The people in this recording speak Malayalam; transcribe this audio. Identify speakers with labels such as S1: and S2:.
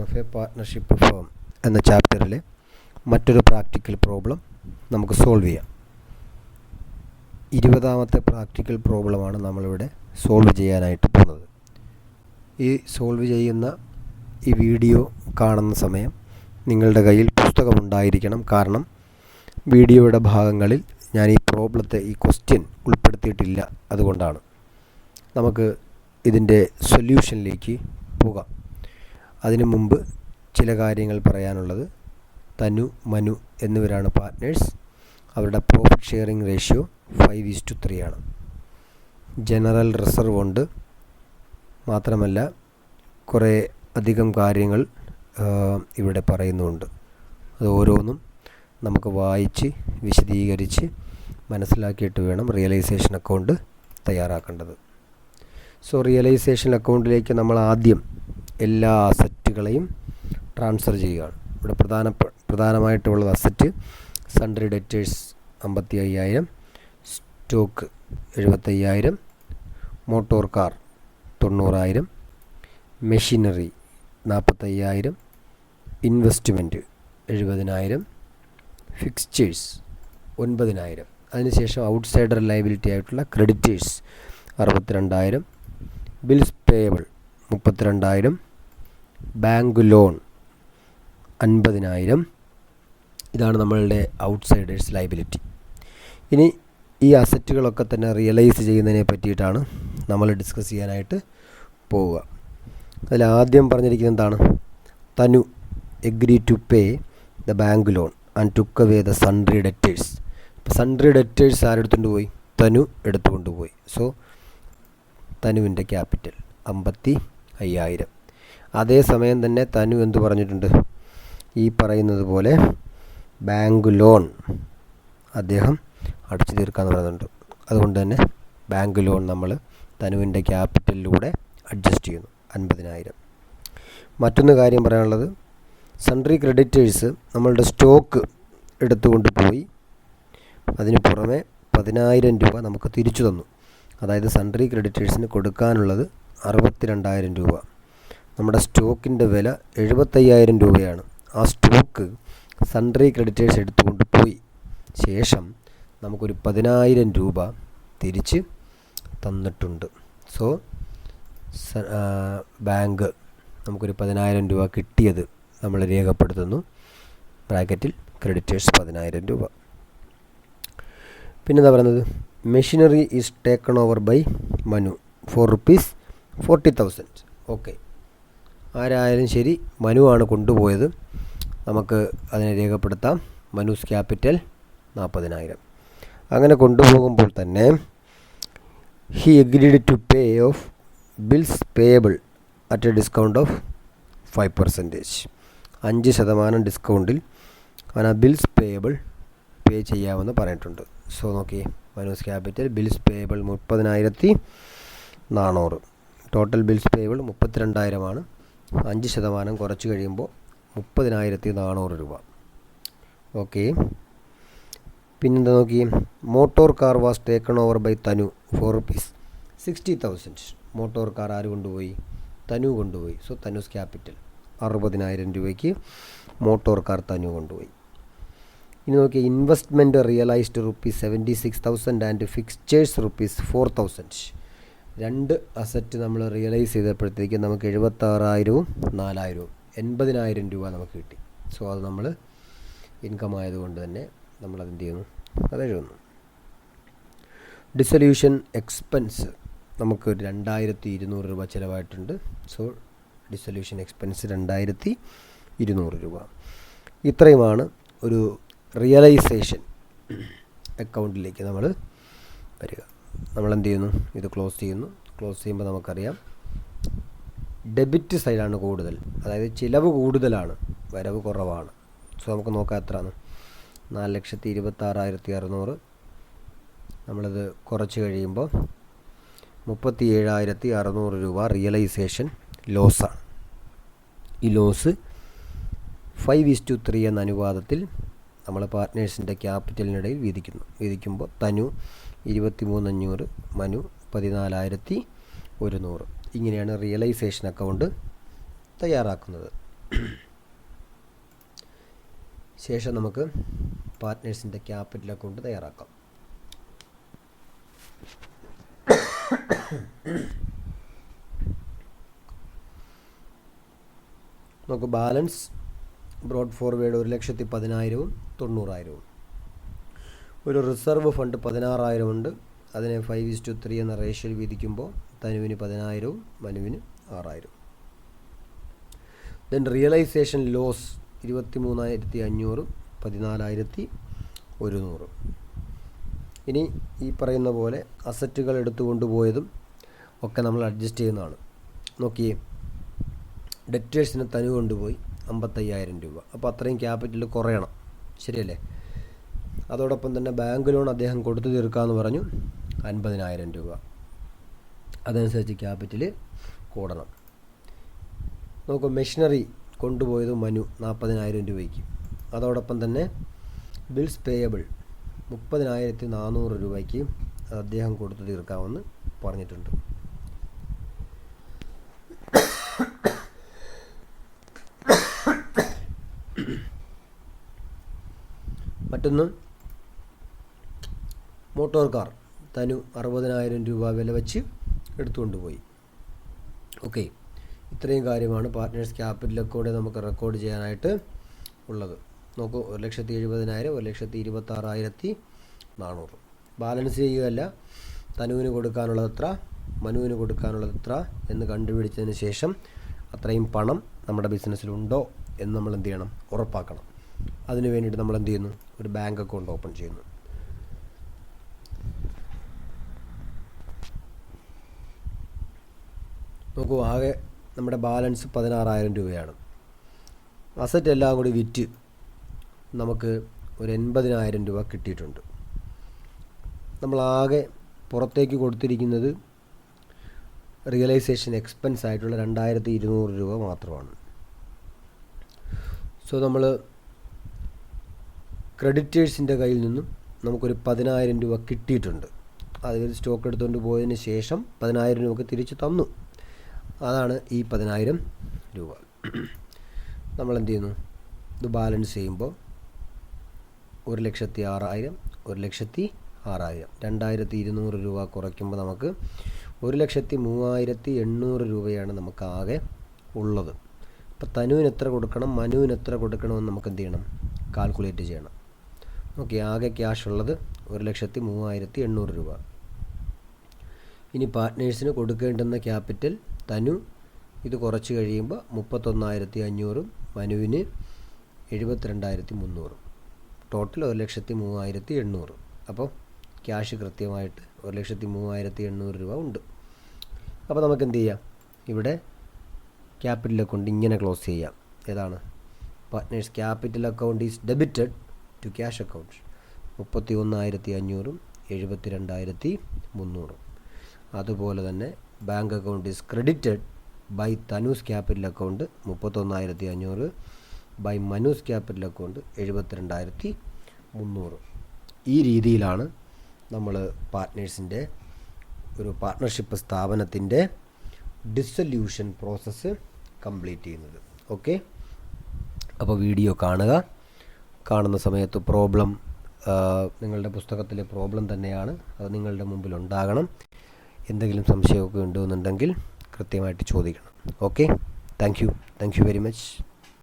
S1: ഓഫ് എ പാർട്ട്ണർഷിപ്പ് ഫേം എന്ന ചാപ്റ്ററിലെ മറ്റൊരു പ്രാക്ടിക്കൽ പ്രോബ്ലം നമുക്ക് സോൾവ് ചെയ്യാം. 20ാമത്തെ പ്രാക്ടിക്കൽ പ്രോബ്ലമാണ് നമ്മളിവിടെ സോൾവ് ചെയ്യാനായിട്ട് പോകുന്നത്. ഈ സോൾവ് ചെയ്യുന്ന ഈ വീഡിയോ കാണുന്ന സമയം നിങ്ങളുടെ കയ്യിൽ പുസ്തകമുണ്ടായിരിക്കണം. കാരണം വീഡിയോയുടെ ഭാഗങ്ങളിൽ ഞാൻ ഈ പ്രോബ്ലത്തെ ഈ ക്വസ്റ്റ്യൻ ഉൾപ്പെടുത്തിയിട്ടില്ല. അതുകൊണ്ടാണ്. നമുക്ക് ഇതിൻ്റെ സൊല്യൂഷനിലേക്ക് പോകാം. അതിനു മുമ്പ് ചില കാര്യങ്ങൾ പറയാനുള്ളത്. തനു, മനു എന്നിവരാണ് പാർട്ട്നേഴ്സ്. അവരുടെ പ്രോഫിറ്റ് ഷെയറിംഗ് റേഷ്യോ 5:3 ആണ്. ജനറൽ റിസർവ് ഉണ്ട്. മാത്രമല്ല കുറേ അധികം കാര്യങ്ങൾ ഇവിടെ പറയുന്നുണ്ട്. അത് ഓരോന്നും നമുക്ക് വായിച്ച് വിശദീകരിച്ച് മനസ്സിലാക്കിയിട്ട് വേണം റിയലൈസേഷൻ അക്കൗണ്ട് തയ്യാറാക്കേണ്ടത്. സോ റിയലൈസേഷൻ അക്കൗണ്ടിലേക്ക് നമ്മൾ ആദ്യം എല്ലാ അസറ്റുകളെയും ട്രാൻസ്ഫർ ചെയ്യുകയാണ്. ഇവിടെ പ്രധാനമായിട്ടുള്ളത് asset sundry debtors 55,000, stock 75,000, motor car 90,000, machinery 45,000, investment 70,000, fixtures 9,000. അതിനുശേഷം ഔട്ട്സൈഡർ ലയബിലിറ്റി ആയിട്ടുള്ള creditors 62,000, bills payable 32,000, bank loan 50,000. ഇതാണ് നമ്മളുടെ ഔട്ട്സൈഡേഴ്സ് ലയബിലിറ്റി. ഇനി ഈ അസറ്റുകളൊക്കെ തന്നെ റിയലൈസ് ചെയ്യുന്നതിനെ പറ്റിയിട്ടാണ് നമ്മൾ ഡിസ്കസ് ചെയ്യാനായിട്ട് പോവുക. അതിൽ ആദ്യം പറഞ്ഞിരിക്കുന്നത് എന്താണ്? Tanu agree to pay the bank loan and took away the sundry debtors. ഇപ്പോൾ സൺഡ്രി ഡെറ്റേഴ്സ് ആരെടുത്തുകൊണ്ട് പോയി? തനു എടുത്തുകൊണ്ട് പോയി. സോ തനുവിൻ്റെ ക്യാപിറ്റൽ 55,000. അതേസമയം തന്നെ തനു എന്തു പറഞ്ഞിട്ടുണ്ട്? ഈ പറയുന്നത് പോലെ ബാങ്ക് ലോൺ അദ്ദേഹം അടച്ചു തീർക്കാമെന്ന് പറയുന്നുണ്ട്. അതുകൊണ്ട് തന്നെ ബാങ്ക് ലോൺ നമ്മൾ തനുവിൻ്റെ ക്യാപിറ്റലിലൂടെ അഡ്ജസ്റ്റ് ചെയ്യുന്നു 50,000. മറ്റൊന്ന് കാര്യം പറയാനുള്ളത്, സൺഡ്രി ക്രെഡിറ്റേഴ്സ് നമ്മളുടെ സ്റ്റോക്ക് എടുത്തുകൊണ്ട് പോയി. അതിന് പുറമെ 10,000 രൂപ നമുക്ക് തിരിച്ചു തന്നു. അതായത് സൺഡ്രി ക്രെഡിറ്റേഴ്സിന് കൊടുക്കാനുള്ളത് 62,000 രൂപ. നമ്മുടെ സ്റ്റോക്കിൻ്റെ വില 75,000 രൂപയാണ്. ആ സ്റ്റോക്ക് സൺഡ്രി ക്രെഡിറ്റേഴ്സ് എടുത്തുകൊണ്ട് പോയി. ശേഷം നമുക്കൊരു 10,000 രൂപ തിരിച്ച് തന്നിട്ടുണ്ട്. സോ ബാങ്ക് നമുക്കൊരു 10,000 രൂപ കിട്ടിയത് നമ്മൾ രേഖപ്പെടുത്തുന്നു. ബ്രാക്കറ്റിൽ ക്രെഡിറ്റേഴ്സ് 10,000 രൂപ. പിന്നെന്താ പറയുന്നത്? Machinery is taken over by Manu for ₹40,000. Okay, ആരായാലും ശരി മനു ആണ് കൊണ്ടുപോയത്. നമുക്ക് അതിനെ രേഖപ്പെടുത്താം. മനൂസ് ക്യാപിറ്റൽ 40,000. അങ്ങനെ കൊണ്ടുപോകുമ്പോൾ തന്നെ he agreed to pay off bills payable at a discount of 5%. 5% ഡിസ്കൗണ്ടിൽ അവൻ ആ ബിൽസ് പേയബിൾ പേ ചെയ്യാമെന്ന് പറഞ്ഞിട്ടുണ്ട്. സോ നോക്കി, Manu's capital bills payable 30,400. Total bills payable 32,000 ആണ്. 5% കുറച്ച് കഴിയുമ്പോൾ 30,400 രൂപ. ഓക്കെ, പിന്നെന്താ നോക്കി? Motor car was taken over by Tanu for ₹60,000. Motor car ആര് കൊണ്ടുപോയി? തനു കൊണ്ടുപോയി. സോ തനുസ് ക്യാപിറ്റൽ 60,000 രൂപയ്ക്ക് മോട്ടോർ കാർ തനു കൊണ്ടുപോയി. ഇനി നോക്കി, investment realised ₹76,000 and fixtures ₹4,000. 2 asset നമ്മൾ റിയലൈസ് ചെയ്തപ്പോഴത്തേക്ക് നമുക്ക് 76,000-ഉം 4,000-ഉം 80,000 രൂപ നമുക്ക് കിട്ടി. സോ അത് നമ്മൾ ഇൻകം ആയതുകൊണ്ട് തന്നെ നമ്മളതെന്ത് ചെയ്യുന്നു? അത് എഴുതുന്നു. ഡിസൊല്യൂഷൻ എക്സ്പെൻസ് നമുക്ക് 2,200 രൂപ ചിലവായിട്ടുണ്ട്. സോ ഡിസൊല്യൂഷൻ എക്സ്പെൻസ് 2,200 രൂപ. ഇത്രയുമാണ് ഒരു റിയലൈസേഷൻ അക്കൗണ്ടിലേക്ക് നമ്മൾ വരിക. നമ്മളെന്ത് ചെയ്യുന്നു? ഇത് ക്ലോസ് ചെയ്യുന്നു. ക്ലോസ് ചെയ്യുമ്പോൾ നമുക്കറിയാം ഡെബിറ്റ് സൈഡാണ് കൂടുതൽ. അതായത് ചിലവ് കൂടുതലാണ്, വരവ് കുറവാണ്. സോ നമുക്ക് നോക്കാം എത്രയാണ്. 4,26,600. നമ്മളത് കുറച്ച് കഴിയുമ്പോൾ 37,600 രൂപ റിയലൈസേഷൻ ലോസാണ്. ഈ ലോസ് 5:3 എന്ന അനുപാതത്തിൽ നമ്മൾ പാർട്ട്നേഴ്സിൻ്റെ ക്യാപിറ്റലിനിടയിൽ വീതിക്കുമ്പോൾ തനു 23,500, മനു 14,100. ഇങ്ങനെയാണ് റിയലൈസേഷൻ അക്കൗണ്ട് തയ്യാറാക്കുന്നത്. ശേഷം നമുക്ക് പാർട്ട്നേഴ്സിൻ്റെ ക്യാപിറ്റൽ അക്കൗണ്ട് തയ്യാറാക്കാം. നമുക്ക് ബാലൻസ് ബ്രോഡ് ഫോർവേഡ് 1,10,000 90,000. ഒരു റിസർവ് ഫണ്ട് 16,000 ഉണ്ട്. അതിനെ 5:3 എന്ന റേഷ്യോയിൽ വീതിക്കുമ്പോൾ തനുവിന് 10,000 മനുവിന് 6,000. Then realisation loss 23,500 14,100. ഇനി ഈ പറയുന്ന പോലെ അസറ്റുകൾ എടുത്തു കൊണ്ടുപോയതും ഒക്കെ നമ്മൾ അഡ്ജസ്റ്റ് ചെയ്യുന്നതാണ്. നോക്കിയേ, ഡെറ്റേഴ്സിന് തനു കൊണ്ടുപോയി 55,000 രൂപ. അപ്പോൾ അത്രയും ക്യാപിറ്റൽ കുറയണം, ശരിയല്ലേ? അതോടൊപ്പം തന്നെ ബാങ്ക് ലോൺ അദ്ദേഹം കൊടുത്തു തീർക്കാമെന്ന് പറഞ്ഞു 50,000 രൂപ. അതനുസരിച്ച് ക്യാപിറ്റൽ കൂടണം. നമുക്ക് മെഷീനറി കൊണ്ടുപോയത് മനു 40,000 രൂപയ്ക്ക്. അതോടൊപ്പം തന്നെ ബിൽസ് പേയബിൾ 30,400 രൂപയ്ക്ക് അദ്ദേഹം കൊടുത്തു തീർക്കാമെന്ന് പറഞ്ഞിട്ടുണ്ട്. മറ്റൊന്ന് മോട്ടോർ കാർ തനു 60,000 രൂപ വില വെച്ച് എടുത്തുകൊണ്ടുപോയി. ഓക്കെ, ഇത്രയും കാര്യമാണ് പാർട്ട്നേഴ്സ് ക്യാപിറ്റൽ അക്കൗണ്ട് നമുക്ക് റെക്കോർഡ് ചെയ്യാനായിട്ട് ഉള്ളത്. നോക്കൂ, 1,70,000 1,26,400. ബാലൻസ് ചെയ്യുകയല്ല, തനുവിന് കൊടുക്കാനുള്ളത് എത്ര, മനുവിന് കൊടുക്കാനുള്ളത് എത്ര എന്ന് കണ്ടുപിടിച്ചതിന് ശേഷം അത്രയും പണം നമ്മുടെ ബിസിനസ്സിലുണ്ടോ എന്ന് നമ്മൾ എന്ത് ചെയ്യണം, ഉറപ്പാക്കണം. അതിന് വേണ്ടിയിട്ട് നമ്മൾ എന്ത് ചെയ്യുന്നു, ഒരു ബാങ്ക് അക്കൗണ്ട് ഓപ്പൺ ചെയ്യുന്നു. നോക്കൂ, ആകെ നമ്മുടെ ബാലൻസ് 16,000 രൂപയാണ്. അസറ്റ് എല്ലാം കൂടി വിറ്റ് നമുക്ക് ഒരു 80,000 രൂപ കിട്ടിയിട്ടുണ്ട്. നമ്മളാകെ പുറത്തേക്ക് കൊടുത്തിരിക്കുന്നത് റിയലൈസേഷൻ എക്സ്പെൻസ് ആയിട്ടുള്ള 2,200 രൂപ മാത്രമാണ്. സോ നമ്മൾ ക്രെഡിറ്റേഴ്സിൻ്റെ കയ്യിൽ നിന്നും നമുക്കൊരു 10,000 രൂപ കിട്ടിയിട്ടുണ്ട്. അതിൽ സ്റ്റോക്ക് എടുത്തുകൊണ്ട് പോയതിന് ശേഷം 10,000 രൂപ തിരിച്ച് തന്നു. അതാണ് ഈ 10,000 രൂപ. നമ്മൾ എന്ത് ചെയ്യുന്നു, ഇത് ബാലൻസ് ചെയ്യുമ്പോൾ 1,06,000 1,06,000 2,200 രൂപ കുറയ്ക്കുമ്പോൾ നമുക്ക് 1,03,800 രൂപയാണ് നമുക്ക് ആകെ ഉള്ളത്. അപ്പോൾ തനുവിന് എത്ര കൊടുക്കണം, മനുവിന് എത്ര കൊടുക്കണമെന്ന് നമുക്ക് എന്ത് ചെയ്യണം, കാൽക്കുലേറ്റ് ചെയ്യണം. ഓക്കെ, ആകെ ക്യാഷ് ഉള്ളത് 1,03,800 രൂപ. ഇനി പാർട്ട്നേഴ്സിന് കൊടുക്കേണ്ടുന്ന ക്യാപിറ്റൽ തനു ഇത് കുറച്ച് കഴിയുമ്പോൾ 31,500, മനുവിന് 72,300, ടോട്ടൽ 1,03,800. അപ്പോൾ ക്യാഷ് കൃത്യമായിട്ട് 1,03,800 രൂപ ഉണ്ട്. അപ്പോൾ നമുക്ക് എന്ത് ചെയ്യാം, ഇവിടെ ക്യാപിറ്റൽ അക്കൗണ്ട് ഇങ്ങനെ ക്ലോസ് ചെയ്യാം. ഏതാണ്, partners capital account is debited to cash account 31,500 72,300. അതുപോലെ തന്നെ bank account is credited by Tanu's capital account 31,500 by Manu's capital account 72,300. ഈ രീതിയിലാണ് നമ്മൾ പാർട്ട്നേഴ്സിൻ്റെ ഒരു പാർട്ട്ണർഷിപ്പ് സ്ഥാപനത്തിൻ്റെ ഡിസൊല്യൂഷൻ പ്രോസസ്സ് കംപ്ലീറ്റ് ചെയ്യുന്നത്. ഓക്കെ, അപ്പോൾ വീഡിയോ കാണുന്ന സമയത്ത് പ്രോബ്ലം നിങ്ങളുടെ പുസ്തകത്തിലെ പ്രോബ്ലം തന്നെയാണ്, അത് നിങ്ങളുടെ മുമ്പിൽ ഉണ്ടാകണം. എന്തെങ്കിലും സംശയമൊക്കെ ഉണ്ടെന്നുണ്ടെങ്കിൽ കൃത്യമായിട്ട് ചോദിക്കണം. Okay, thank you very much.